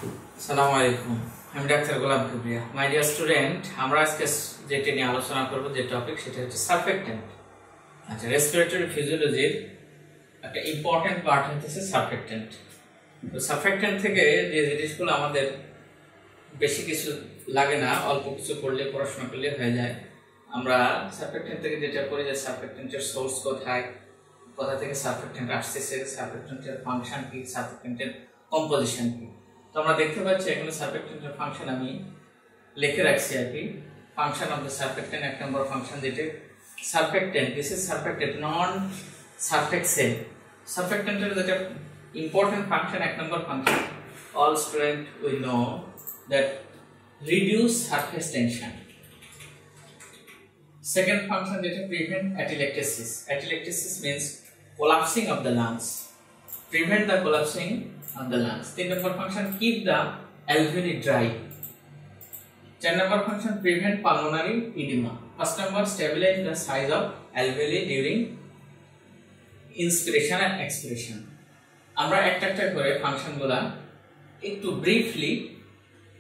আসসালামু আলাইকুম, আমি doctor Golam Kibria. My dear student, আমরা আজকে যেটা নিয়ে আলোচনা করব, যে টপিক, সেটা হচ্ছে সারফেক্টেন্ট। আচ্ছা, রেসপিরেটরি ফিজিওলজির একটা ইম্পর্টেন্ট পার্ট হচ্ছে সারফেক্টেন্ট। তো সারফেক্টেন্ট থেকে যে জিনিসগুলো আমাদের বেশি কিছু লাগে না, অল্প কিছু করলে, পড়াশোনা করলে হয়ে যায়। আমরা সারফেক্টেন্ট থেকে যেটা করি, যে সারফেক্টেন্টের সোর্স কোথায়, কোথা থেকে সারফেক্টেন্ট আসতেছে, সারফেক্টেন্টের ফাংশন কি, সারফেক্টেন্টের কম্পোজিশন কি। তো আমরা দেখতে পাচ্ছি এখানে সারফেক্টেন্টের ফাংশন আমি লিখে রাখছি আর কি। ফাংশন অফ দ্য সারফেক্টেন্ট, এক নম্বর ফাংশন যেটা surfactant, this is surfactant non Surf Excel. সারফেক্টেন্টের যেটা ইম্পর্টেন্ট ফাংশন, এক নম্বর function, all student will know that reduce surface tension. Second function যেটা prevent atelectasis. Atelectasis means collapsing of the lungs, prevent the collapsing of the lungs. 3 number function, keep the alveoli dry. 4 number function, prevent pulmonary edema. First number, stabilize the size of alveoli during inspiration and expiration. আমরা একটা একটা করে ফাংশনগুলো একটু briefly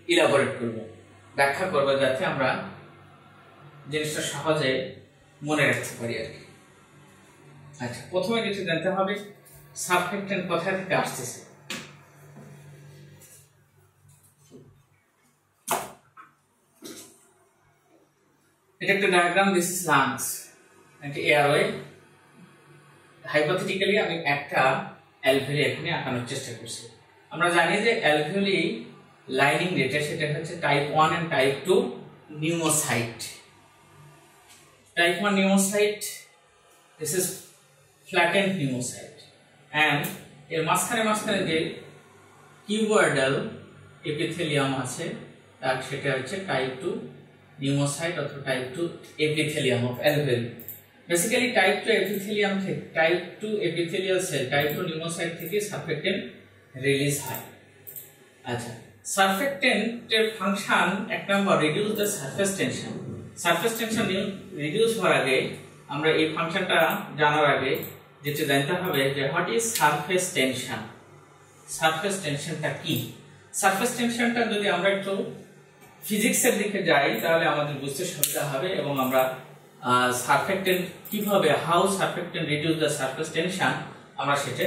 elaborate করব, ব্যাখ্যা করব, যাতে আমরা জিনিসটা সহজে মনে রাখতে পারি আর কি। আচ্ছা, প্রথমে যেটা জানতে হবে, সারফেক্টেন্ট কোথা থেকে আসতেছে। এটা একটা diagram, this is lungs and airway. Hypothetically আমি একটা অ্যালভিওলি এখানে আঁকানোর চেষ্টা করছি। আমরা জানি যে অ্যালভিওলি লাইনিং যেটা, সেটা হচ্ছে type 1 and type 2 pneumocyte. Type 1 pneumocyte, this is flattened pneumocyte, and এর মাঝখানে যে কিউবয়েডাল এপিথেলিয়াম আছে, তার সেটা হচ্ছে টাইপ 2 pneumocyte অথবা type 2 epithelium of alveoli. Basically type 2 epithelium থেকে, type 2 epithelial cell, type 2 pneumocyte থেকে সারফেক্টেন্ট রিলিজ হয়। আচ্ছা, সারফেক্টেন্টের ফাংশন, এক নম্বর, reduce the surface tension. Surface tension reduce হওয়ার আগে, আমরা এই ফাংশনটা জানার আগে যেটা জানতে হবে যে what is surface tension. Surface টেনশনটা কি? সারফেস টেনশনটা যদি আমরা একটু ফিজিক্সের দিকে যাই, তাহলে আমাদের বুঝতে সুবিধা হবে, এবং আমরা সারফেক্টেন্ট কিভাবে, how surfactant reduce the surface tension, আমরা সেটা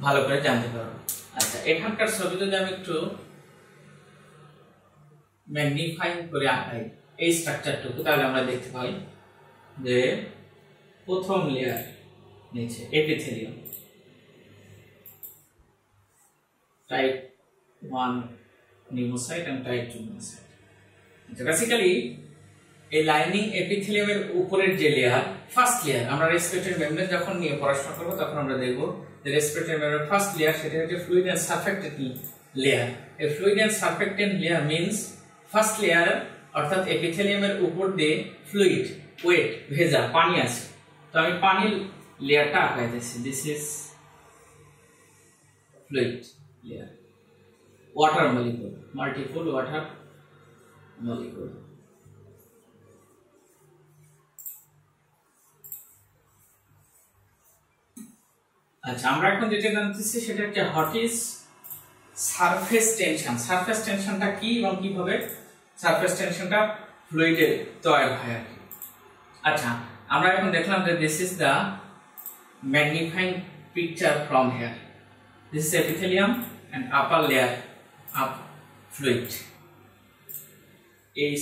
ভালো করে জানতে পারবো। আচ্ছা, এখানকার ছবি যদি আমি একটু ম্যাগনিফাইং করে আঁকাই এই স্ট্রাকচারটুকু, তাহলে আমরা দেখতে পাই যে প্রথম লেয়ার নিচে এপিথেলিয়াম, টাইপ 1 নিউমোসাইট এবং টাইপ 2 নিউমোসাইট। বেসিক্যালি এই লাইনিং এপিথেলিয়ামের উপরের যে লেয়ার, ফার্স্ট লেয়ার, আমরা রেসপিরেটরি মেমব্রেন যখন নিয়ে পড়াশোনা করব, তখন আমরা দেখব যে রেসপিরেটরি মেমব্রেনের ফার্স্ট লেয়ার, সেটা হচ্ছে ফ্লুইড এন্ড সারফেক্টেন্ট লেয়ার। এই fluid and surfactant layer means first layer, অর্থাৎ এপিথেলিয়ামের উপর দিয়ে ফ্লুইড, ওয়েট, ভেজা, পানি আছে। তো আমি পানির লেয়ারটা আঁকাইতেছি, this is fluid layer, water molecule, multiple water molecule. আচ্ছা, আমরা এখন যেটা জানতেছি সেটা হচ্ছে what is surface tension. Surface টেনশনটা কি এবং কিভাবে সারফেস টেনশনটা ফ্লুইডে তৈরি হয় আর কি। আচ্ছা, আমরা এখন দেখলাম যে this is the magnifying picture from here, this is epithelium and upper layer of fluid,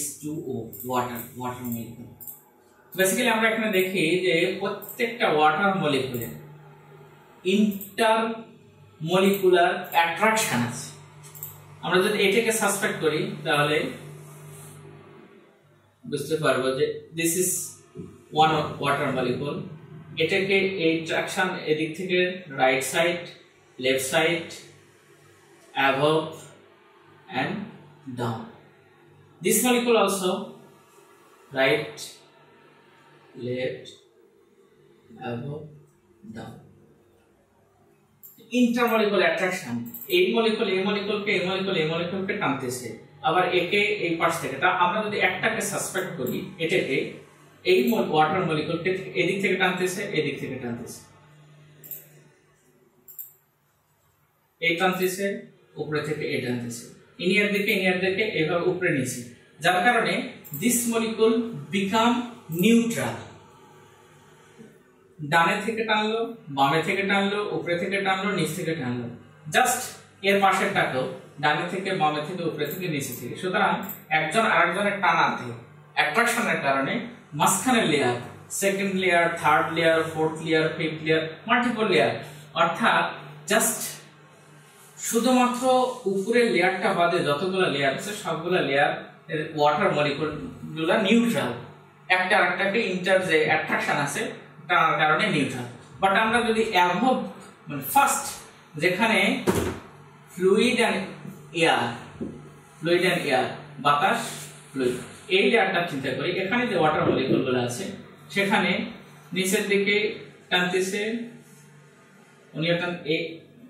H2O, water molecule. Basically আমরা এখানে দেখি যে প্রত্যেকটা ওয়াটার মলিকুলে ইন্টার মলিকুলার অ্যাট্রাকশন আছে। আমরা যদি এটাকে সাসপেক্ট করি, তাহলে বুঝতে পারবো যে this is one water molecule. এটাকে অ্যাট্রাকশন এদিক থেকে right side, left side, above and down. This molecule also right, left, above, down. Intermolecular attraction, এই মলিকুল এই মলিকুলকে টানতেছে, আবার একে এই পাশ থেকে। তা আমরা যদি একটাকে সাসপেক্ট করি, এটাকে এই ওয়াটার মলিকুলকে এদিক থেকে টানতেছে, এদিক থেকে টানতেছে, এই টানতেছে, উপরে থেকে এই টানতেছে, ইনিয়ার দিকে এইভাবে উপরে নিচে, যার কারণে দিস মলিকুল বিকাম নিউট্রাল। ডানে থেকে টানলো, বামে থেকে টানলো, উপরে থেকে টানলো, নিচ থেকে টানলো, জাস্ট এর পাশেরটাকেও ডানে থেকে, বামে থেকে, উপরে থেকে, নিচে থেকে। সুতরাং একজন আরেকজনের টানাতে অ্যাট্রাকশনের কারণে মাঝখানের layer, second layer, third layer, fourth layer, fifth layer, multiple layer, অর্থাৎ জাস্ট শুধুমাত্র উপরের লেয়ারটা বাদে যতগুলো লেয়ার আছে সবগুলো লেয়ার ওয়াটার মলিকুলগুলো নিউট্রাল, একটা আরেকটাকে ইন্টার যে অ্যাট্রাকশন আছে টানার কারণে নিউট্রাল। বাট আমরা যদি অ্যাভব মানে ফার্স্ট যেখানে ফ্লুইড অ্যান্ড এয়ার, বাতাস ফ্লুইড, এই লেয়ারটা চিন্তা করি, এখানে যে ওয়াটার মলিকুলগুলো আছে সেখানে নিচের দিকে টানতেছে, উনি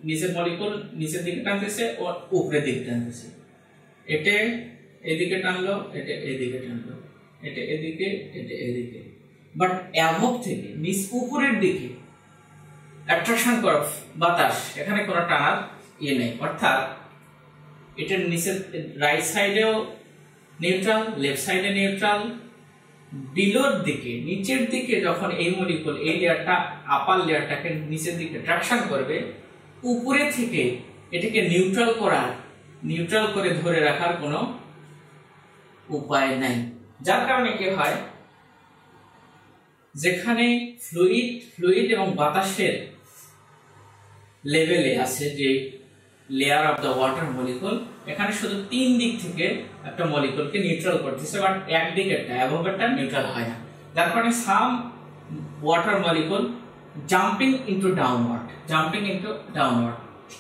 নিচের মলিকুল নিচের দিকে টানতেছে ও উপরের দিকে টানতেছে, এটা এদিকে টানলো, এটা এদিকে টানলো, এটা এদিকে, এটা এদিকে। বাট অ্যাভব থেকে নিচ উপরের দিকে অ্যাট্রাকশন করা বাতাস, এখানে কোনো টানার নেই, অর্থাৎ এটার নিচের রাইট সাইডেও নিউট্রাল, লেফট সাইডে নিউট্রাল, বিলোর দিকে নিচের দিকে যখন এই মলিকুল এই লেয়ারটা আপার লেয়ারটাকে নিচের দিকে অ্যাট্রাকশন করবে, উপরে থেকে এটাকে নিউট্রাল করে ধরে রাখার কোনো উপায় নাই। যার কারণে কি হয়, যেখানে ফ্লুইড এবং বাতাসের লেভেলে আছে যে layer of the water molecule, এখানে শুধু তিন দিক থেকে একটা মলিকুলকে নিউট্রাল করতেছে, বাট একদিকেরটা অ্যাভবেরটা নিউট্রাল হয় না। যার কারণে some water molecule jumping into downward,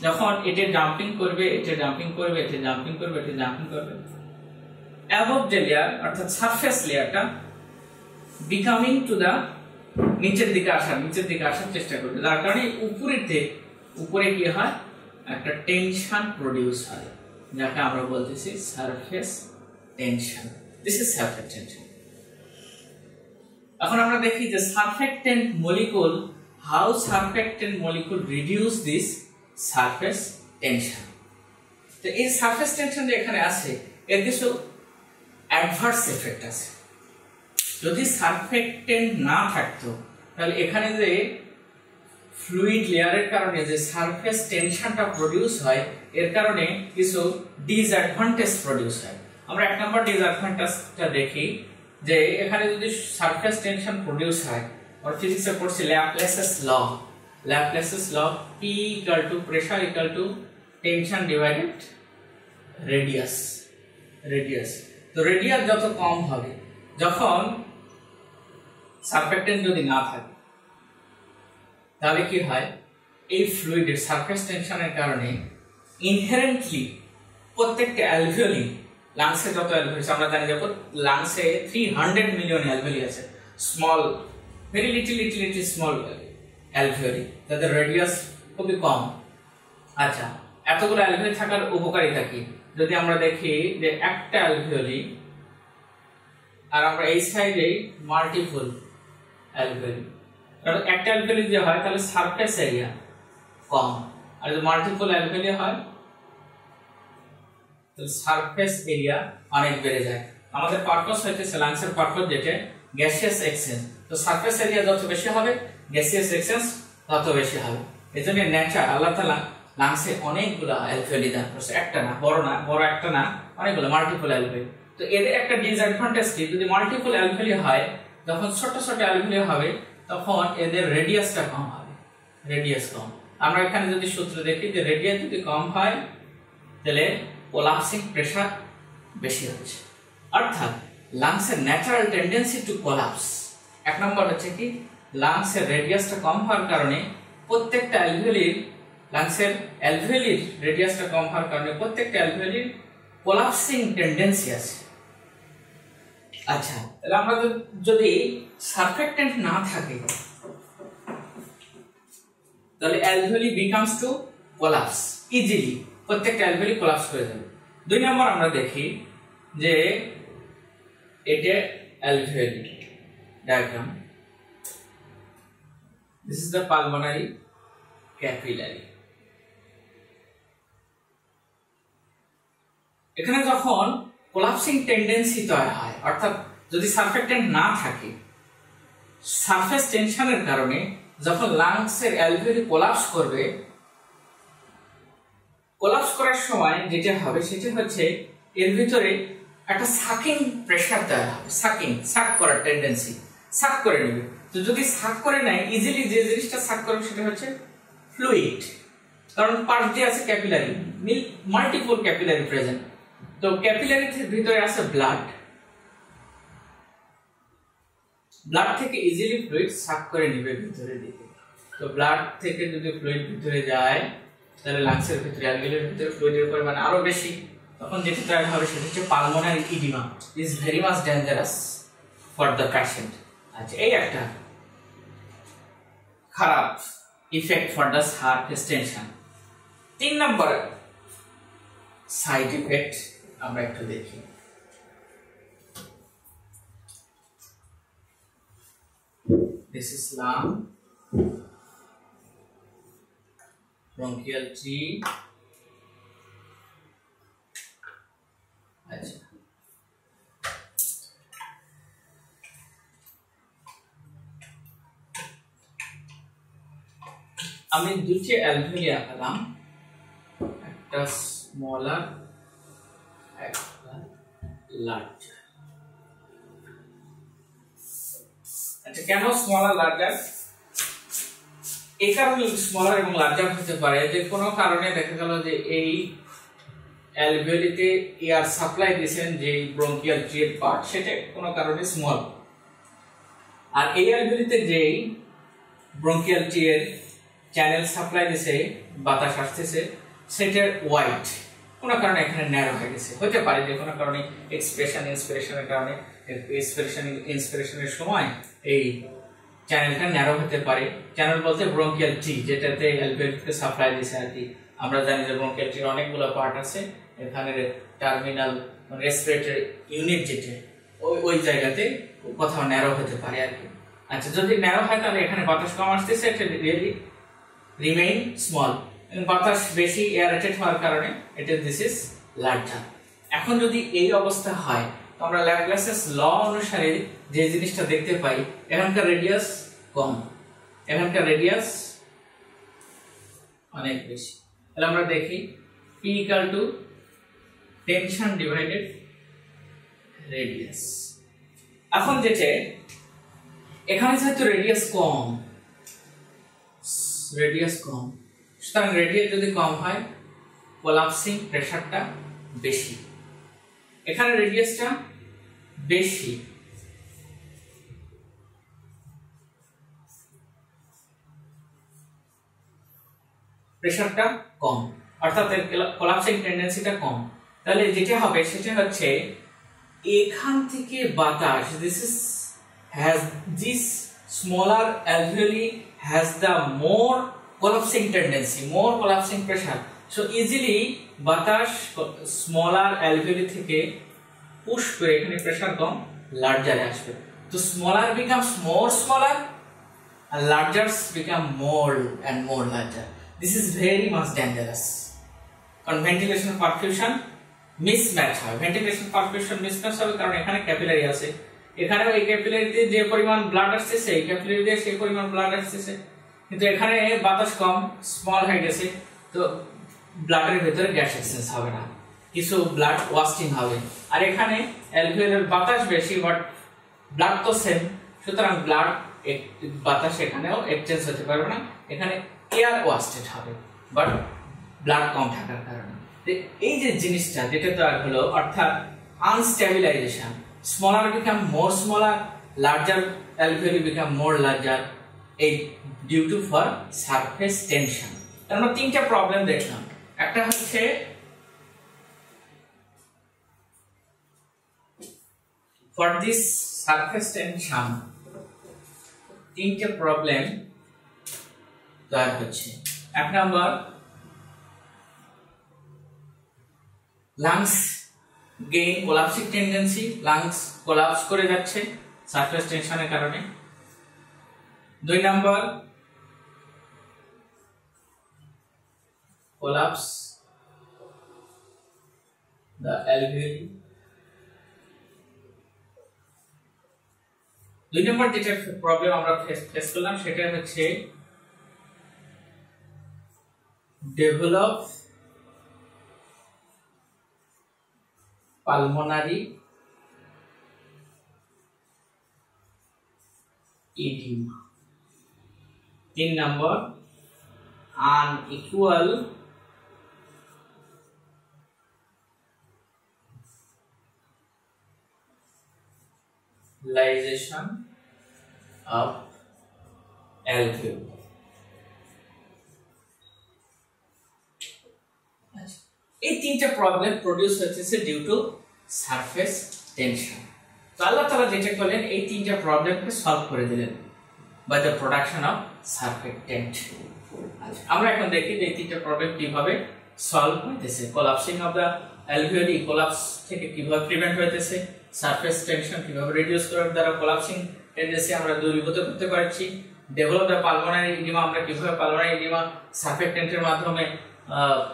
যখন এটা জাম্পিং করবে, এটা জাম্পিং করবে, এটা জাম্পিং করবে, এটা জাম্পিং করবে, অ্যাবভ যে লেয়ার অর্থাৎ সারফেস লেয়ারটা বিকামিং টু দা নিচের দিকে আসার চেষ্টা করবে। যার কারণে উপরে কি হয়, একটা টেনশন প্রডিউস হয়, যাকে আমরা বলতেছি surface tension. This is surface tension. এখন আমরা দেখি যে surfactant molecule, how surfactant molecule reduce this surface tension. তো এই সারফেস টেনশন যে এখানে আছে এর কিছু অ্যাডভার্স এফেক্ট আছে। যদি সারফেক্টেন্ট না থাকতো তাহলে এখানে যে ফ্লুইড লেয়ারের কারণে যে সারফেস টেনশনটা প্রডিউস হয়, এর কারণে কিছু ডিসঅ্যাডভান্টেজ প্রডিউস হয়। আমরা এক নম্বর ডিসঅ্যাডভান্টেজটা দেখি যে এখানে যদি সারফেস টেনশন প্রডিউস হয়, আর ফিজিক্সে পড়ছি ল্যাপ্লেসেস ল, P equal to pressure equal to tension divided radius। তো রেডিয়াস যত কম হবে, যখন সারফেক্টেন্ট যদি না থাকে তাহলে কি হয়, এই ফ্লুইডের সারফেস টেনশনের কারণে ইনহেরেন্টলি প্রত্যেকটা অ্যালভিওলি, লাংসে যত অ্যালভিওলি আমরা জানি যে লাংসে 300 মিলিয়ন অ্যালভিওলি আছে, small very little small alveoli, যাদের রেডিয়াস খুবই কম। আচ্ছা, এতগুলো অ্যালভিওলি থাকার উপকারিতা কি? যদি আমরা দেখি যে একটা অ্যালভিওলি আর আমরা এই সাইডে মাল্টিপল অ্যালভিওলি, কারণ একটা অ্যালভিওলি যে হয় তাহলে সারফেস এরিয়া কম, আর যদি মাল্টিপল অ্যালভিওলি হয় তাহলে সারফেস এরিয়া অনেক বেড়ে যায়। আমাদের পারপাস হচ্ছে লাংসের পারপাস যেটা গ্যাসিয়াস এক্সচেঞ্জ, তো সারফেস এরিয়া যত বেশি হবে গ্যাসিয়াস এক্সচেঞ্জ তত বেশি হবে। এজন্য নেচার আল্লাহ তাআলা লাংসে অনেকগুলো অ্যালভিওলি দান করেছে, একটা না, বড় একটা না, অনেকগুলো মাল্টিপল অ্যালভিওলি। তো এদের একটা ডিসঅ্যাডভান্টেজ কি, যদি মাল্টিপল অ্যালভিওলি হয়, যখন ছোট অ্যালভিওলি হবে তখন এদের রেডিয়াসটা কম হবে, আমরা এখানে যদি সূত্র দেখি যে রেডিয়াস যদি কম হয় তাহলে কোলাপসিং প্রেসার বেশি হচ্ছে, অর্থাৎ লাংসের ন্যাচারাল টেন্ডেন্সি টু কোলাপস। এক নম্বর হচ্ছে কি, লাংসের রেডিয়াসটা কম হওয়ার কারণে প্রত্যেকটা লাংসের অ্যালভিওলির রেডিয়াসটা কম হওয়ার কারণে প্রত্যেকটা অ্যালভিওলির কোলাপসিং টেন্ডেন্সি আছে। আচ্ছা, তাহলে আমরা যদি সারফেক্টেন্ট না থাকে তাহলে alveoli becomes to collapse easily, প্রত্যেকটা অ্যালভিওলি কোলাপস করে যাবে। দুই নম্বর আমরা দেখি যে এটা alveoli diagram, this is the pulmonary capillary, এখানে যখন কোলাপসিং টেন্ডেন্সি তৈরি হয়, অর্থাৎ যদি সারফেক্টেন্ট না থাকে, সারফেস টেনশনের কারণে যখন লাংসের অ্যালভিওলি কোলাপস করবে, কোলাপস করার সময় যেটা হবে সেটা হচ্ছে এর ভিতরে একটা সাকিং প্রেসার তৈরি হবে, সাক করার টেন্ডেন্সি, সাক করে নেবে। তো যদি সাক করে নেয়, ইজিলি যে জিনিসটা সাক করবে সেটা হচ্ছে ফ্লুইড, কারণ পাশ দিয়ে আছে ক্যাপিলারি, মাল্টিপল ক্যাপিলারি প্রেজেন্ট। তো ক্যাপিলারির ভিতরে আছে ব্লাড, ব্লাড থেকে ইজিলি ফ্লুইড সাক করে নেবে ভিতরের দিকে। তো ব্লাড থেকে যদি ফ্লুইড ভিতরে যায়, তাহলে লাংসের ভিতরে, অ্যালভিওলের ভিতরে ফ্লুইডের পরিমাণ আরো বেশি, তখন যেটা তৈরি হবে সেটা হচ্ছে pulmonary oedema, is very much dangerous for the patient. আচ্ছা, এই একটা খারাপ effect for the surface tension. 3 নম্বর সাইড ইফেক্ট আমরা একটু দেখি। This is lung, bronchial tree. আচ্ছা, আমি দুটি অ্যালভিওলি আঁকলাম, একটা স্মলার একটা লার্জার। আচ্ছা, কেন স্মলার লার্জার? এই কারণে স্মলার এবং লার্জার হতে পারে যে কোনো কারণে দেখা গেল যে এই অ্যালভিওলিতে এয়ার সাপ্লাই দিয়েছেন যে ব্রঙ্কিয়াল ট্রির পার্ট, সেটা কোনো কারণে স্মল, আর এই অ্যালভিওলিতে যে ব্রঙ্কিয়াল ট্রির চ্যানেল সাপ্লাই দিয়েছে, বাতাস আসতেছে, সেটা ওয়াইড, কোনো কারণে এখানে ন্যারো হয়ে গেছে। হতে পারে যে কোনো কারণে ইন্সপিরেশনের কারণে, ইন্সপিরেশনের সময় এই চ্যানেলটা ন্যারো হতে পারে। চ্যানেল বলতে ব্রঙ্কিয়াল ট্রি, যেটাতে অ্যালভিওলিতে সাপ্লাই দিয়েছে আর কি। আমরা জানি যে ব্রঙ্কিয়াল ট্রির অনেকগুলো পার্ট আছে, এখানে টার্মিনাল রেসপিরেটরি ইউনিট যেটা, ওই জায়গাতে কোথাও ন্যারো হতে পারে আর কি। আচ্ছা, যদি ন্যারো হয় তাহলে এখানে বাতাস কম আসতেছে, এটা রিয়েলি রিমেইন স্মল, বাতাস বেশি এয়ারেটেড হওয়ার কারণে এটা দিস ইজ লার্জার। এখন যদি এই অবস্থা হয়, তো আমরা ল্যাপ্লাসেস ল অনুসারে যে জিনিসটা দেখতে পাই, এখানকার রেডিয়াস কম, এখানকার রেডিয়াস অনেক বেশি। তাহলে আমরা দেখি P equal to tension divided radius. এখন যেটা এখানে যেহেতু রেডিয়াস কম, সুতরাং রেডিয়াস যদি কম হয়, কোলাপসিং প্রেসারটা বেশি। এখানে রেডিয়াসটা বেশি, প্রেসারটা কম, অর্থাৎ কোলাপসিং টেন্ডেন্সিটা কম। তাহলে যেটা হবে সেটা হচ্ছে এখান থেকে বাতাস, this smaller alveoli has the more collapsing tendency, more collapsing pressure, so easily বাতাস স্মলার অ্যালভিওলি থেকে পুশ করে এখানে প্রেসার কম লার্জারে আসবে। তো smaller becomes more smaller and largers become more and more larger. This is very much dangerous. কারণ ventilation perfusion mismatch হয়, ventilation perfusion mismatch হবে কারণ এখানে ক্যাপিলারি আছে, এখানেও এই ক্যাপিলারিতে যে পরিমাণ ব্লাড আসছে এই ক্যাপিলারিতে সেই পরিমাণ ব্লাড আসছে, কিন্তু এখানে বাতাস কম, স্মল হয়ে গেছে, তো ব্লাডের ভিতরে গ্যাস এক্সচেঞ্জ হবে না, কিছু ব্লাড ওয়াস্টিং হবে। আর এখানে অ্যালভিওলের বাতাস বেশি, বাট ব্লাড তো সেম, সুতরাং ব্লাড বাতাস এখানেও এক্সচেঞ্জ হতে পারবে না, এখানে এয়ার ওয়াস্টেড হবে, বাট ব্লাড কম থাকার কারণে। এই যে জিনিসটা যেটা তো হলো, অর্থাৎ unstabilization, smaller become more smaller, larger alveoli become more larger, এই due to for surface tension. আমরা তিনটা প্রবলেম দেখলাম, একটা হচ্ছে ফর দিস সারফেস টেনশন তিনটা প্রবলেম তৈরি হচ্ছে। এক নম্বর, lungs gain collapsing tendency, lungs collapse করে যাচ্ছে সারফেস টেনশনের কারণে। 2 নম্বর, collapse the alveoli। 2 নম্বর যেটা প্রবলেম আমরা ফেস করলাম সেটা হচ্ছে develop pulmonary edema। 3 number unequal lization of alveoli। এই তিনটা প্রবলেম প্রডিউস হচ্ছে ডিউ টু সারফেস টেনশন। তো আল্লাহ তাআলা যেটা করলেন এই তিনটা প্রবলেমকে সলভ করে দিলেন by the production of surfactant. আমরা এখন দেখি যে এই তিনটা প্রবলেম কিভাবে সলভ হইতেছে। Collapsing of the alveoli, collapse থেকে কিভাবে প্রিভেন্ট হইতেছে, সারফেস টেনশন কিভাবে রিডিউস করার দ্বারা কোলাপসিং টেন্ডেন্সি আমরা দূরীভূত করতে পারছি, ডেভেলপ দ্য পালমোনারি এডিমা, আমরা কিভাবে পালমোনারি এডিমা সারফেক্টেন্টের মাধ্যমে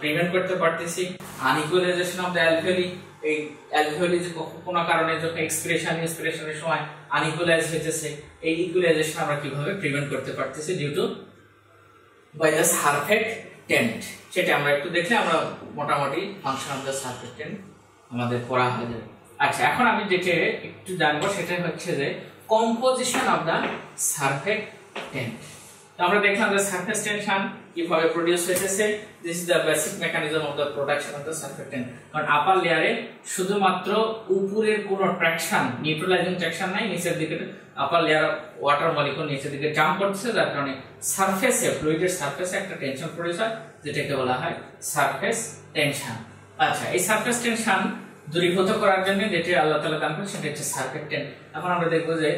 প্রিভেন্ট করতে পারতেছি, আনইকুয়ালাইজেশন অফ দ্য অ্যালভিওলি, এই অ্যালভিওলি যে কোনো কারণে যখন ইন্সপিরেশনের সময় আনইকুয়ালাইজ হইতেছে, এই ইকুয়ালাইজেশন আমরা কিভাবে প্রিভেন্ট করতে পারতেছি due to by the surfactant, সেটা আমরা একটু দেখলে আমরা মোটামুটি ফাংশন অফ দ্য সারফেক্টেন্ট আমাদের পড়া হয়ে যাবে। আচ্ছা, এখন আমি যেটা একটু জানবো সেটা হচ্ছে যে কম্পোজিশন অফ দ্য সারফেক্টেন্ট। তো আমরা দেখলাম যে সারফেস টেনশন কিভাবে প্রডিউস হইতেছে, this is the basic mechanism of the production of the surfactant. কারণ আপার লেয়ারে শুধুমাত্র উপরের কোনো ট্র্যাকশন, নিউট্রালাইজিং ট্র্যাকশন নাই, নিচের দিকে আপার লেয়ার ওয়াটার মলিকুল নিচের দিকে জাম্প করতেছে, যার কারণে সারফেসে ফ্লুইডের সারফেসে একটা টেনশন প্রডিউস হয় যেটাকে বলা হয় সারফেস টেনশন। আচ্ছা, এই সারফেস টেনশন দূরীভূত করার জন্য যেটা আল্লাহ তাআলা দান করেছেন সেটা হচ্ছে সারফেক্টেন্ট। এখন আমরা দেখব যে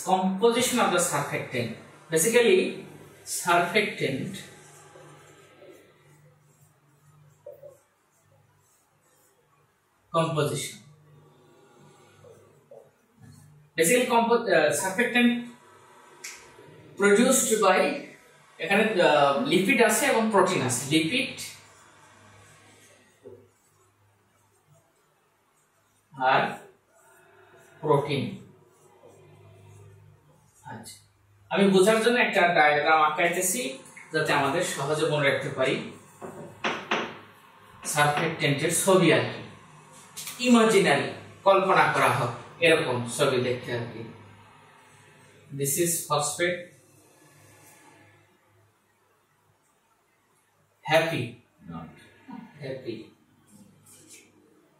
composition of the surfactant. Basically surfactant composition, basically surfactant produced by এখানে লিপিড আছে এবং প্রোটিন আছে, লিপিড আর প্রোটিন। আচ্ছা, আমি বোঝার জন্য একটা ডায়াগ্রাম আঁকাইতেছি যাতে আমাদের সহজে মনে রাখতে পারি। সারফেক্টেন্টের ছবি আর কি, ইমাজিনারি কল্পনা করা হোক এরকম ছবি দেখতে আর কি। This is phosphate, happy, not happy,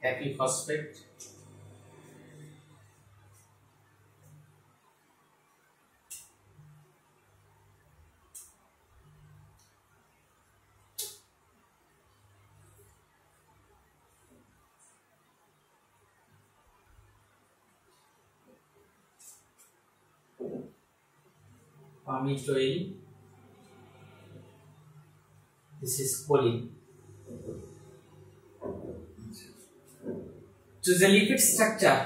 happy phosphate, palmitoyl, this is choline. So the lipid structure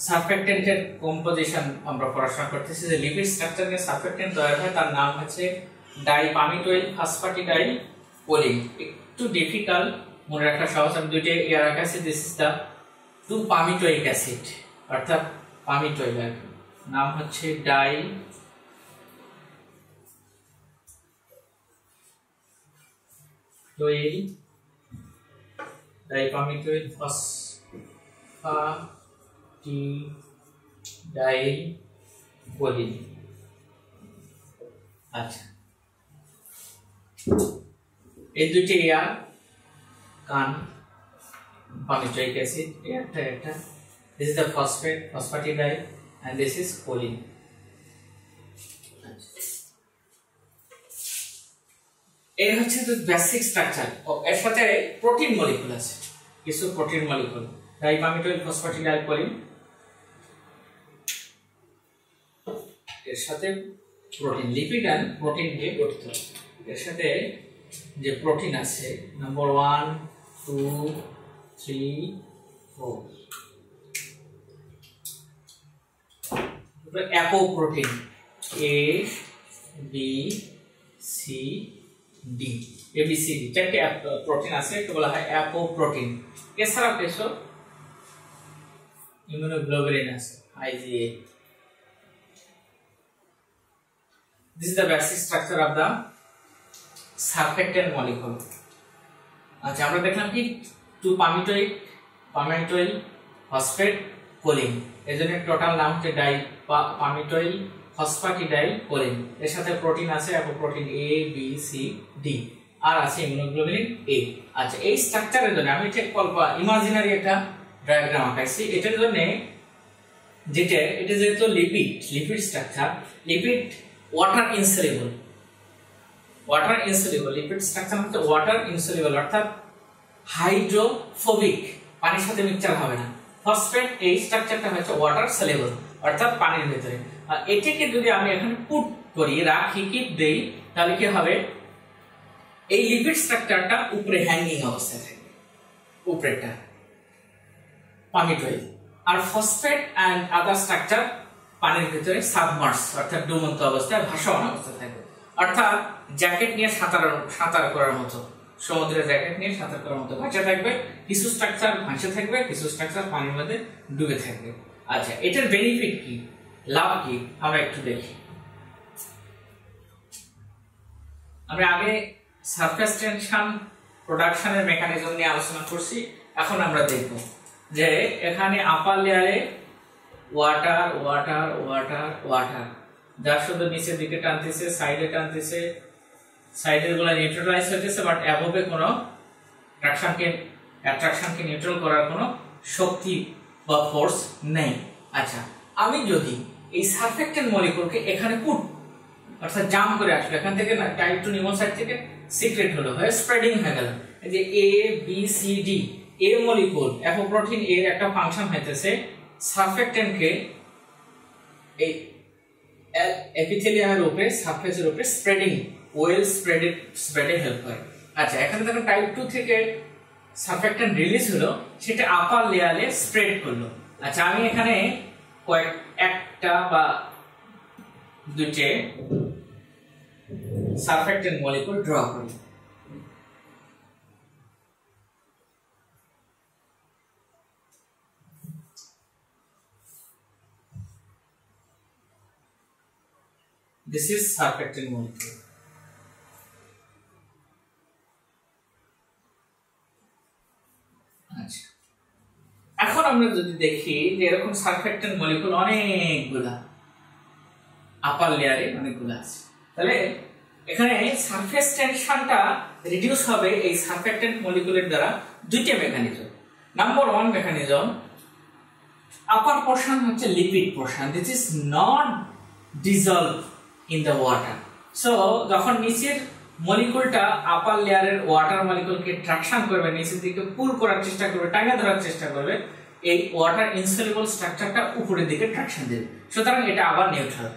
সারফেক্টেন্টের কম্পোজিশন আমরা পড়াশোনা করতেছি। যে লিপিড স্ট্রাকচার নিয়ে সারফেক্টেন্ট তৈরি হয় তার নাম হচ্ছে ডাইপামিটোইল ফসফাটিডাইল কোলিন। একটু ডিফিকাল্ট মনে রাখা সহজ, আমি দুইটা ইয়ার রাখা আছে। দিস ইজ দ্য 2-পামিটোইক অ্যাসিড, অর্থাৎ পামিটোইল, নাম হচ্ছে ডাইপামিটোইল ফসফাটিডাইল কোলিন। আচ্ছা, এই দুইটি ইয়ার কান পামিটোইক অ্যাসিড, এটা this is the phosphatidyl and this is choline. এই হচ্ছে the basic structure। এর সাথে প্রোটিন মলিকুল আছে, কিছু প্রোটিন মলিকুল, ডাইপামিটোইল ফসফাটিডাইল কোলিন, এর সাথে প্রোটিন, লিপিড এন্ড প্রোটিন দিয়ে গঠিত। এর সাথে যে প্রোটিন আছে number 1 2 3 4 apoprotein A B C D ABCD চারটি প্রোটিন আছে, এটা বলা হয় অ্যাপোপ্রোটিন। এছাড়া কিছু ইমিউনোগ্লোবুলিন আছে IgA। This is the basic structure of the surfactant molecule. আচ্ছা, আমরা দেখলাম কি 2-palmitoic palmitoyl phosphate choline, এজন্য টোটাল নাম হচ্ছে ডাইপামিটোইল ফসফাটিডাইল কোলিন। এর সাথে প্রোটিন আছে অ্যাপোপ্রোটিন A B C D, আর আছে ইমিউনোগ্লোবুলিন A। আচ্ছা, এই স্ট্রাকচারের জন্য আমি ঠিক ইমাজিনারি একটা ডায়াগ্রাম আঁকাইছি। এটার জন্য যেটা এটা যেহেতু lipid structure, lipid water insoluble, lipid structure হচ্ছে ওয়াটার ইনসলিবল অর্থাৎ হাইড্রোফোবিক, পানির সাথে মিক্সচার হবে না। ফসফেট এই স্ট্রাকচারটা হচ্ছে ওয়াটার সলিবল অর্থাৎ পানির ভিতরে। আর এটাকে যদি আমি এখানে পুট করি, রাখি, কিপ দেই, তাহলে কি হবে, এই লিপিড স্ট্রাকচারটা উপরে হ্যাঙ্গিং অবস্থায় থাকবে, উপরেটা পামিটোইল, আর ফসফেট এন্ড আদার স্ট্রাকচার পানির ভিতরে সাবমার্স অর্থাৎ ডুবন্ত অবস্থায়, ভাসমান অবস্থায় থাকবে। অর্থাৎ জ্যাকেট নিয়ে সাঁতার করার মতো, সমুদ্রের জ্যাকেট নিয়ে সাঁতার করার মতো ভাসে থাকবে। কিছু স্ট্রাকচার ভাসে থাকবে, কিছু স্ট্রাকচার পানির মধ্যে ডুবে থাকবে। আচ্ছা, এটার বেনিফিট কি, লাভ কি, আমরা একটু দেখি। আমরা আগে সারফেস টেনশন প্রোডাকশনের মেকানিজম নিয়ে আলোচনা করছি। এখন আমরা দেখব যে এখানে আপার লেয়ারে ওয়াটার ওয়াটার ওয়াটার ওয়াটার, যার শুধু নিচের দিকে টানতেছে, সাইডে টানতেছে, সাইডের গুলো নিউট্রালাইজ হইতেছে, বাট অ্যাবভে কোনো অ্যাট্রাকশনকে নিউট্রাল করার কোনো শক্তি বা ফোর্স নেই। আচ্ছা, আমি যদি এই সারফেক্টেন্ট মলিকুলকে এখানে পুট অর্থাৎ জাম্প করে আসলো, এখান থেকে না টাইপ 2 নিউমন সাইড থেকে সিক্রেট হলো, হয়ে স্প্রেডিং হয়ে গেল। এই যে A B C D A molecule, apoprotein এর একটা ফাংশন হইতেছে সারফেক্টেন্টকে এই এপিথেলিয়ামের উপরে, সারফেসের উপরে স্প্রেডে হেল্প করে। আচ্ছা, এখানে যখন টাইপ 2 থেকে সারফেক্টেন্ট রিলিজ হলো, সেটা আপার লেয়ারে স্প্রেড করলো। আচ্ছা, আমি এখানে একটা বা দুইটা সারফেক্টেন্ট মলিকুল ড্র করি। This is surfactant molecule. আচ্ছা, এখন আমরা যদি দেখি যে এরকম সারফেক্টেন্ট মলিকুল অনেকগুলা আপার লেয়ারে অনেকগুলো আছে, তাহলে এখানে সারফেস টেনশনটা রিডিউস হবে এই সারফেক্টেন্ট মলিকুলের দ্বারা দুইটা mechanism. Number 1 mechanism, upper portion হচ্ছে lipid portion, this is not dissolve in the water. So যখন নিচের মলিকুলটা আপার লেয়ারের ওয়াটার মলিকুলকে ট্রাকশন করবে, নিচের দিকে পুল করার চেষ্টা করবে, টাঙিয়ে ধরার চেষ্টা করবে, এই ওয়াটার ইনসলিবল স্ট্রাকচারটা উপরের দিকে ট্রাকশন দেবে, সুতরাং এটা আবার নিউট্রাল।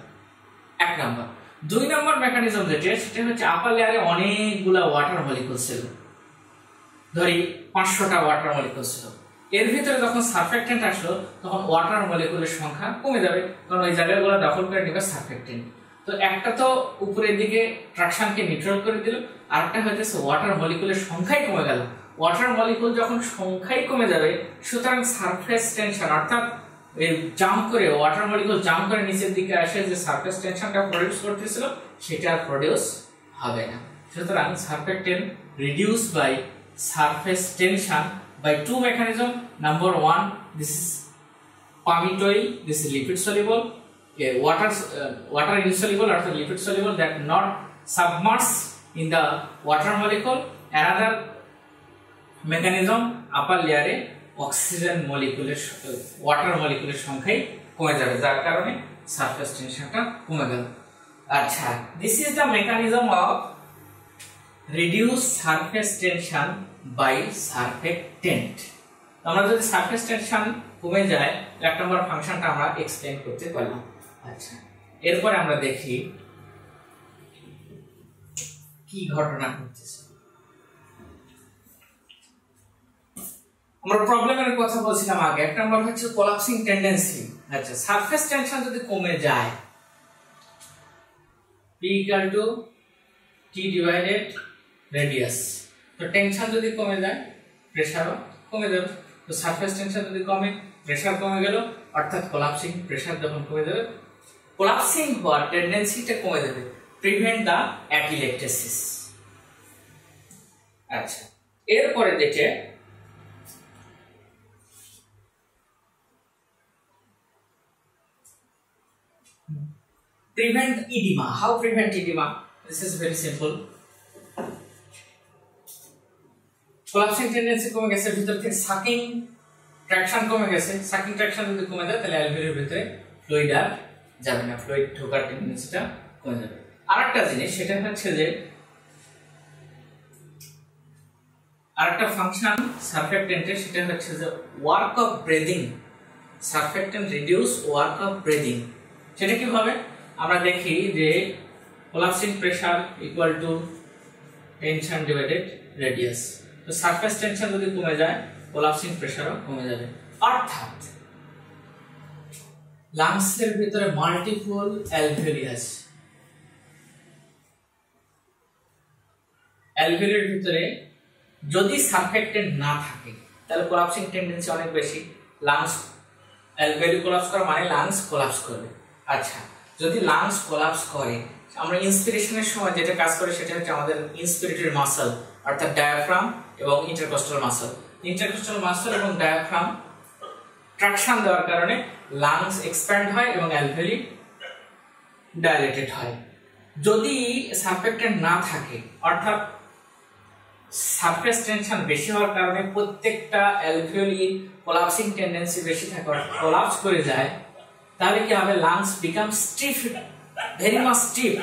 এক নাম্বার। 2 নম্বর মেকানিজম যেটা, সেটা হচ্ছে আপার লেয়ারে অনেকগুলা ওয়াটার মলিকুল ছিল, ধরি 500টা ওয়াটার মলিকুল ছিল, এর ভিতরে যখন সারফেক্টেন্ট আসলো তখন ওয়াটার মলিকুলের সংখ্যা কমে যাবে, কারণ ওই জায়গাগুলো দখল করে নেবে সারফেক্টেন্ট। তো একটা তো উপরের দিকে ট্রাকশনকে নিউট্রাল করে দিল, আরেকটা হইতেছে ওয়াটার মলিকুলের সংখ্যাই কমে গেল। ওয়াটার মলিকুল যখন সংখ্যাই কমে যাবে, সুতরাং সারফেস টেনশন অর্থাৎ জাম্প করে ওয়াটার মলিকুল জাম্প করে নিচের দিকে আসে যে সারফেস টেনশনটা প্রডিউস করতেছিল, সেটা আর প্রডিউস হবে না। সুতরাং surfactant reduce by surface tension by 2 mechanism. Number 1, this is palmitoyl, this is lipid soluble, water insoluble or lipid soluble that not submerged in the water molecule. Another mechanism, upper layer oxygen molecule water molecule সংখ্যাই কমে যাবে, যার কারণে surface টেনশনটা কমে গেল। আচ্ছা, this is the mechanism of reduce surface tension by surfactant. আমরা যদি সারফেস টেনশন কমে যায়, এক নম্বর ফাংশনটা আমরা এক্সপ্লেইন করতে পারলাম। আচ্ছা, এরপর আমরা দেখি কি ঘটনা ঘটছে। আমরা প্রবলেমের কথা বলছিলাম আগে, এক নম্বর হচ্ছে কোলাপসিং টেন্ডেন্সি। আচ্ছা, সারফেস টেনশন যদি কমে যায়, P = T divided রেডিয়াস। তো টেনশন যদি কমে যায় প্রেসারও কমে যাবে। তো সারফেস টেনশন যদি কমে প্রেসার কমে গেল, অর্থাৎ কোলাপসিং প্রেসার যখন কমে যাবে কোলাপসিং হওয়ার টেন্ডেন্সিটা কমে যাবে, প্রিভেন্ট দ্য অ্যাকিলেকটেসিস। আচ্ছা, এরপরে দেখে prevent edema. How prevent edema? This is very simple. Collapsing tendency কমে গেছে, ভিতর থেকে সাকিং ট্রাকশন কমে গেছে। সাকিং ট্রাকশন যদি কমে যায় তাহলে অ্যালভিওলের ভিতরে ফ্লুইড আর যাবে না, ফ্লুইড ঢোকার টেন্ডেন্সিটা কমে যাবে। আরেকটা জিনিস সেটা হচ্ছে যে আরেকটা ফাংশন সারফেক্টেন্টের, সেটা হচ্ছে যে work of breathing. Surfactant reduce work of breathing. সেটা কিভাবে? আমরা দেখি যে collapsing pressure equal to tension divided radius. তো সারফেস টেনশন যদি কমে যায় কোলাপসিং প্রেসারও কমে যাবে। অর্থাৎ লাংসের ভিতরে মাল্টিপল অ্যালভিওলি আছে, অ্যালভিওলের ভিতরে যদি সারফেক্টেন্ট না থাকে তাহলে কোলাপসিং টেন্ডেন্সি অনেক বেশি। লাংস অ্যালভিওলি কোলাপস করা মানে লাংস কোলাপস করবে। আচ্ছা, যদি লাংস কোলাপস করে আমরা ইন্সপিরেশনের সময় যেটা কাজ করে সেটা হচ্ছে আমাদের ইন্সপিরেটরি মাসল, অর্থাৎ ডায়াফ্রাম এবং ইন্টারকস্টাল মাসল। ইন্টারকস্টাল মাসল এবং ডায়াফ্রাম ট্রাকশন দেওয়ার কারণে লাংস এক্সপ্যান্ড হয় এবং অ্যালভিওলি ডাইলেটেড হয়। যদি সারফেক্টেন্ট না থাকে, অর্থাৎ সারফেস টেনশন বেশি হওয়ার কারণে প্রত্যেকটা অ্যালভিওলি কোলাপসিং টেন্ডেন্সি বেশি থাকে, কোলাপস করে যায়, তাহলে কি হবে? লাংস বিকাম স্টিফ, ভেরি মাচ স্টিফ।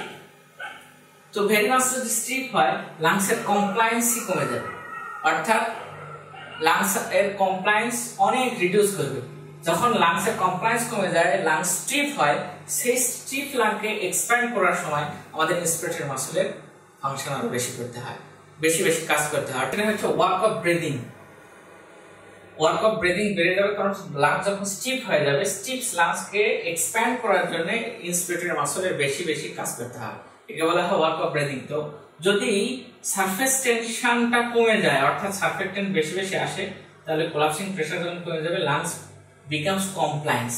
তো ভেরি মাচ যদি স্টিফ হয় লাংসের কমপ্লায়েন্সই কমে যাবে, অর্থাৎ লাংস এর কমপ্লায়েন্স অনেক রিডিউস করবে। যখন লাংসের কমপ্লায়েন্স কমে যায়, লাংস স্টিফ হয়, সেই স্টিফ লাংকে এক্সপ্যান্ড করার সময় আমাদের ইন্সপিরেটরি মাসলের ফাংশন আরো বেশি করতে হয়, বেশি বেশি কাজ করতে হয়। এটা হচ্ছে work of breathing. Work of breathing বেড়ে যাবে কারণ লাংস যখন স্টিফ হয়ে যাবে, স্টিফ লাংসকে এক্সপ্যান্ড করার জন্য ইন্সপিরেটরি মাসলের বেশি বেশি কাজ করতে হয়, একে বলা হয় ওয়ার্ক অফ ব্রিদিং। তো যদি সারফেস টেনশনটা কমে যায়, অর্থাৎ সারফেক্টেন্ট বেশি বেশি আসে, তাহলে কোলাপসিং প্রেসার যখন কমে যাবে লাংস বিকামস কমপ্লায়েন্স।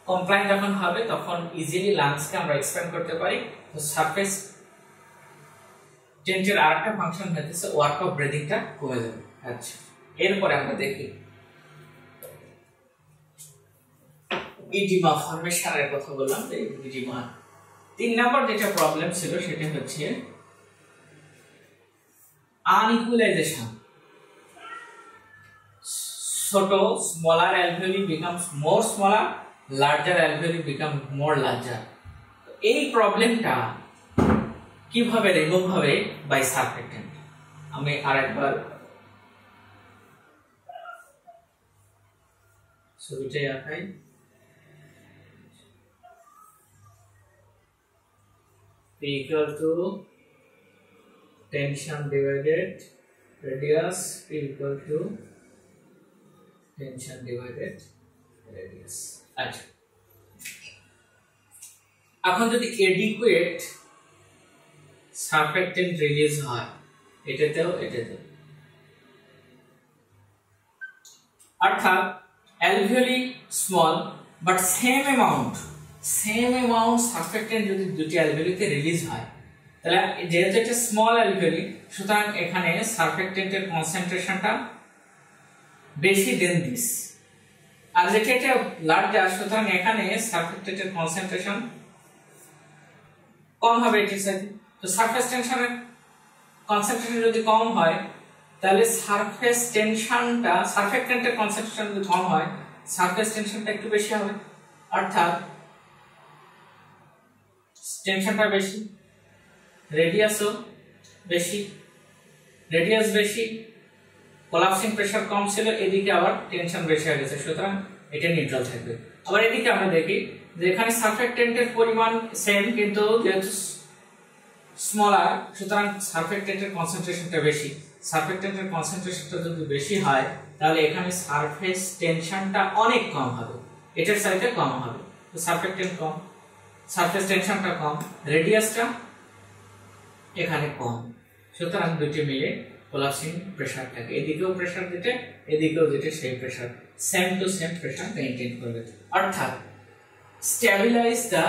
কমপ্লায়েন্ট যখন হবে তখন ইজিলি লাংসকে আমরা এক্সপ্যান্ড করতে পারি। তো সারফেস টেন্টের আরেকটা ফাংশন হচ্ছে ওয়ার্ক অফ ব্রিদিংটা কমে যাবে। আচ্ছা, এরপরে আমরা দেখি ইডিমা ফরমেশনের কথা বললাম। ইডিমা 3 নম্বর যেটা প্রবলেম ছিল সেটা হচ্ছে আনইকুয়ালাইজেশন। ছোট smaller alveoli becomes more smaller, larger alveoli become more larger. এই প্রবলেমটা কিভাবে রিমুভ হবে? By surfactant. আমি আরেকবার ছবিটাই আঁকাই। P equal to tension divided radius, P equal to tension divided radius. আচ্ছা, এখন যদি adequate সারফেক্টেন্ট রিলিজ হয় এটাতেও, অর্থাৎ alveoli small but same amount surfactant যদি দুটি অ্যালভিওলিতে রিলিজ হয়, তাহলে যেহেতু এটা স্মল অ্যালভিওলি সুতরাং এখানে সারফেক্টেন্টের কনসেন্ট্রেশনটা বেশি দেন দিস, আর যেটা এটা লার্জার সুতরাং এখানে সারফেক্টেন্টের কনসেন্ট্রেশন কম হবে এটির সাথে। তো সারফেস টেনশনের কনসেন্ট্রেশন যদি কম হয় তাহলে সারফেস টেনশনটা, সারফেক্টেন্টের কনসেন্ট্রেশন যদি কম হয় সারফেস টেনশনটা একটু বেশি হবে, অর্থাৎ টেনশনটা বেশি, রেডিয়াসও বেশি, রেডিয়াস বেশি, কোলাপসিং প্রেসার কম ছিল, এদিকে আবার টেনশন বেশি হয়ে গেছে, সুতরাং এটা নিউট্রাল থাকবে। আবার এদিকে আমরা দেখি যে এখানে সারফেক্টেন্টের পরিমাণ সেম কিন্তু যেহেতু স্মলার সুতরাং সারফেক্টেন্টের কনসেন্ট্রেশনটা বেশি। সারফেক্টেন্টের কনসেন্ট্রেশনটা যদি বেশি হয় তাহলে এখানে সারফেস টেনশনটা অনেক কম হবে, এটার সাইডে কম হবে। তো সারফেক্টেন্ট কম, সারফেস টেনশনটা কম, রেডিয়াসটা এখানে কম, সুতরাং দুটি মিলে কোলাপসিং প্রেসার থাকে, এদিকেও প্রেসার দিতে এদিকেও দিতে সেই pressure same to same pressure maintain করবে, অর্থাৎ stabilize the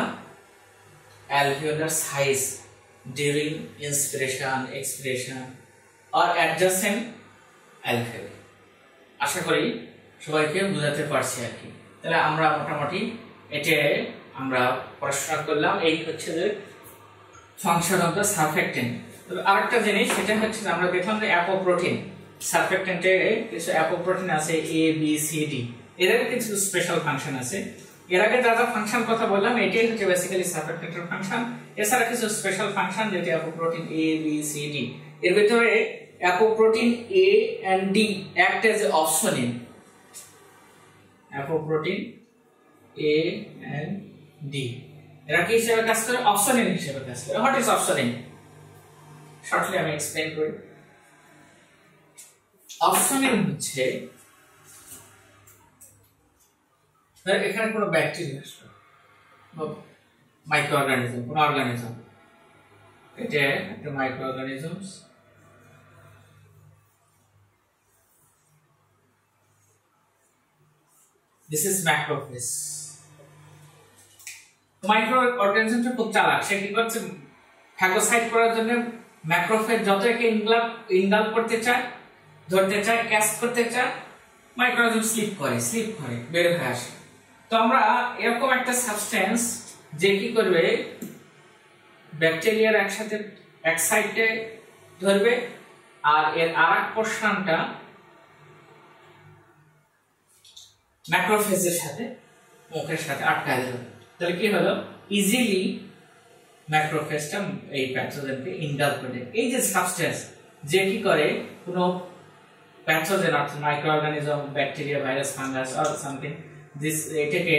alveolar size during inspiration, expiration or adjacent alveoli। আশা করি সবাইকে বোঝাতে পারছি আর কি। তাহলে আমরা মোটামুটি এটা আমরা পড়াশোনা করলাম, এই হচ্ছে যে ফাংশন অফ দ্য সারফেক্টেন্ট। তবে আরেকটা জিনিস সেটা হচ্ছে যে আমরা দেখলাম যে অ্যাপোপ্রোটিন, সারফেক্টেন্টে কিছু অ্যাপোপ্রোটিন আছে এ বি সি ডি, এদের কিছু স্পেশাল ফাংশন আছে। এর আগে যা যা ফাংশন কথা বললাম এটাই হচ্ছে বেসিক্যালি সারফেক্টেন্টের ফাংশন। এছাড়া কিছু স্পেশাল ফাংশন যেটা apoprotein A B C D, এর ভিতরে apoprotein A and D act as a opsonin. Apoprotein A and D এরা কি হিসেবে কাজ করে? অপসনিন হিসেবে কাজ করে। What is opsonin? শর্টলি আমি এক্সপ্লেইন করি। অপসনিন হচ্ছে এখানে কোনো ব্যাকটেরিয়া আসবে, মাইক্রো অর্গানিজম, কোনো অর্গানিজম, এটা একটা micro organisms, this is macrophage. Micro অর্গানিজমটা খুব চালাক, সে কি করছে ফ্যাগোসাইট করার জন্য ম্যাক্রোফেজ যত একে ইনগাল্প করতে চায়, ধরতে চায়, ক্যাচ করতে চায়, মাইক্রো অর্গানিজম স্লিপ করে বের হয়ে আসে। তো আমরা এরকম একটা সাবস্টেন্স যে কি করবে ব্যাকটেরিয়ার একসাথে এক সাইডে ধরবে আর এর আরেক পোরশনটা ম্যাক্রোফেজের সাথে মুখের সাথে আটকায় দেবে। তাহলে কি হলো, ইজিলি ম্যাক্রোফেজটা এই প্যাথোজেনকে ইনগাল্প করে। এই যে সাবস্টেন্স যে কি করে কোনো প্যাথোজেন অর্থাৎ micro organism, bacteria, virus, fungus or something, এটাকে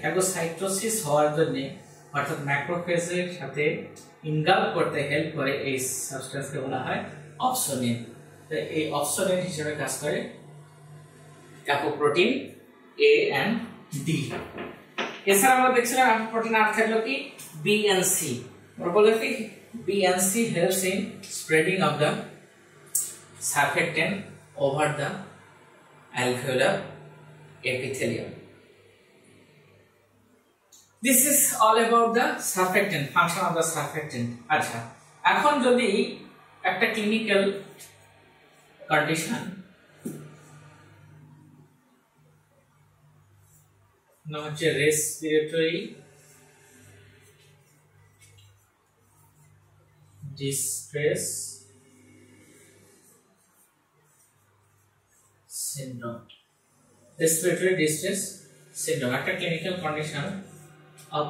ফ্যাগোসাইটোসিস হওয়ার জন্য অর্থাৎ ম্যাক্রোফেজের সাথে ইনগাল্প করতে হেল্প করে এই সাবস্টেন্সকে বলা হয় অপসনিন। এই অপসনিন হিসেবে কাজ করে অ্যাপোপ্রোটিন এ এন্ড ডি। এছাড়া আমরা দেখছিলাম অ্যাপোপ্রোটিন আর থাকলো কি বি এন্ড সি। আমরা বলে কি B and C helps in spreading of the surfactant over the alveolar epithelium. This is all about the surfactant, function of the surfactant. আচ্ছা, এখন যদি একটা ক্লিনিক্যাল কন্ডিশন নাম হচ্ছে respiratory distress syndrome, respiratory distress syndrome একটা clinical condition of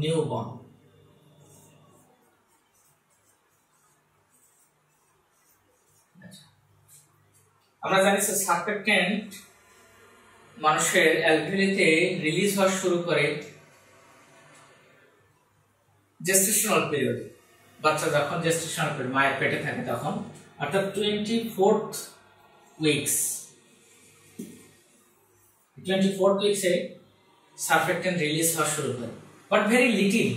newborn. আমরা জানি surfactant মানুষের অ্যালভিওলিতে রিলিজ হওয়া শুরু করে জেস্টেশনাল পিরিয়ডে, বাচ্চা যখন জেস্টেশনাল পিরিয়ড মায়ের পেটে থাকে তখন, অর্থাৎ 24th weeks. 24th উইকসে surfactant release হওয়া শুরু করে, বাট ভেরি লিটিল।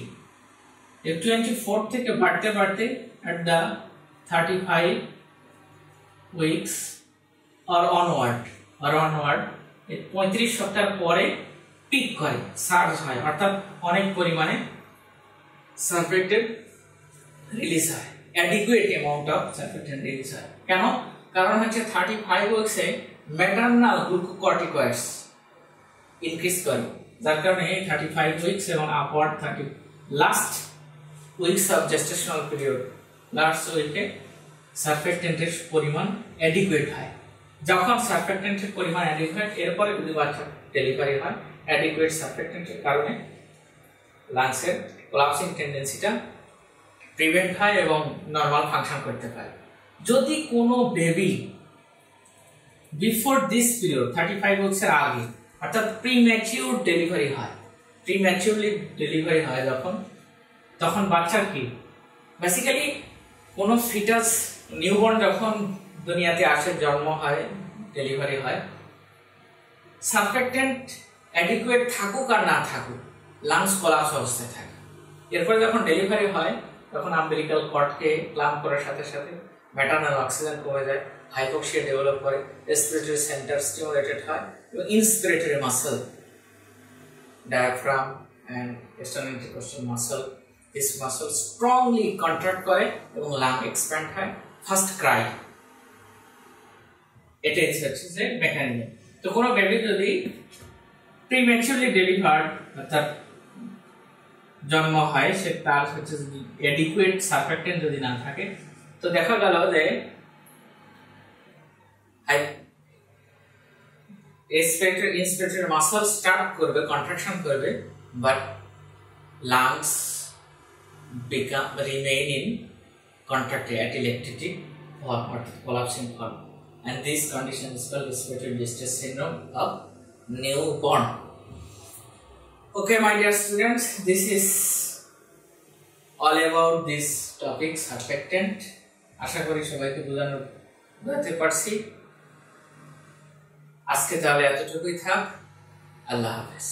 24th থেকে বাড়তে বাড়তে at the 35 weeks or onward 35 সপ্তাহ পরে পিক করে, সার্জ হয়, অর্থাৎ অনেক পরিমাণে সারফেক্টেন্ট রিলিজ হয়, adequate amount of surfactant release হয়। কেন? কারণ হচ্ছে 35 উইকসে ম্যাটারনাল গ্লুকোকর্টিকয়েডস ইনক্রিজ করে, যার কারণে 35 উইকস এবং upward 30 last weeks of gestational period, last উইকে সারফেক্টেন্টের পরিমাণ অ্যাডিকুয়েট হয়। যখন সারফেক্টেন্টের পরিমাণ অ্যাডিকুয়েট, এরপরে যদি বাচ্চা ডেলিভারি হয়, অ্যাডিকুয়েট সারফেক্টেন্টের কারণে লাংসের কোলাপসিং টেন্ডেন্সিটা প্রিভেন্ট হয় এবং নরমাল ফাংশন করতে পারে। যদি কোনো বেবি বিফোর দিস পিরিয়ড 35 উইকসের আগে, অর্থাৎ প্রিম্যাচিউর ডেলিভারি হয়, প্রিম্যাচিউরলি ডেলিভারি হয় তখন বাচ্চার কি বেসিক্যালি কোনো ফিটাস নিউবর্ন যখন দুনিয়াতে আসে, জন্ম হয়, ডেলিভারি হয়, সারফেক্টেন্ট অ্যাডিকুয়েট থাকুক আর না থাকুক, লাংস কোলাপস অবস্থায় থাকে। এরপরে যখন ডেলিভারি হয় তখন আম্বিলিক্যাল কর্ডকে ক্লাম্প করার সাথে সাথে ম্যাটার্নাল অক্সিজেন কমে যায়, হাইপোক্সিয়া ডেভেলপ করে, রেসপিরেটরি সেন্টার স্টিমুলেটেড হয় এবং inspiratory muscle, diaphragm and external intercostal muscle, this muscle strongly contract করে এবং লাং এক্সপ্যান্ড হয়, ফার্স্ট ক্রাই। এটাই হচ্ছে যে মেকানিজম। তো কোনো বেবি যদি প্রিম্যাচুরলি ডেলিভার্ড অর্থাৎ জন্ম হয়, সে তার হচ্ছে যদি অ্যাডিকুয়েট সারফেক্টেন্ট যদি না থাকে, তো দেখা গেল যে ইন্সপিরেটরি মাসল স্টার্ট করবে, কন্ট্রাকশন করবে, but lungs remain in contracted atelectatic form or collapsing form, and this condition is called respiratory distress syndrome of newborn. Okay, my dear students, this is all about this topic surfactant. আশা করি সবাইকে বোঝাতে পারছি। আজকে তাহলে এতটুকুই থাক। আল্লাহ হাফেজ।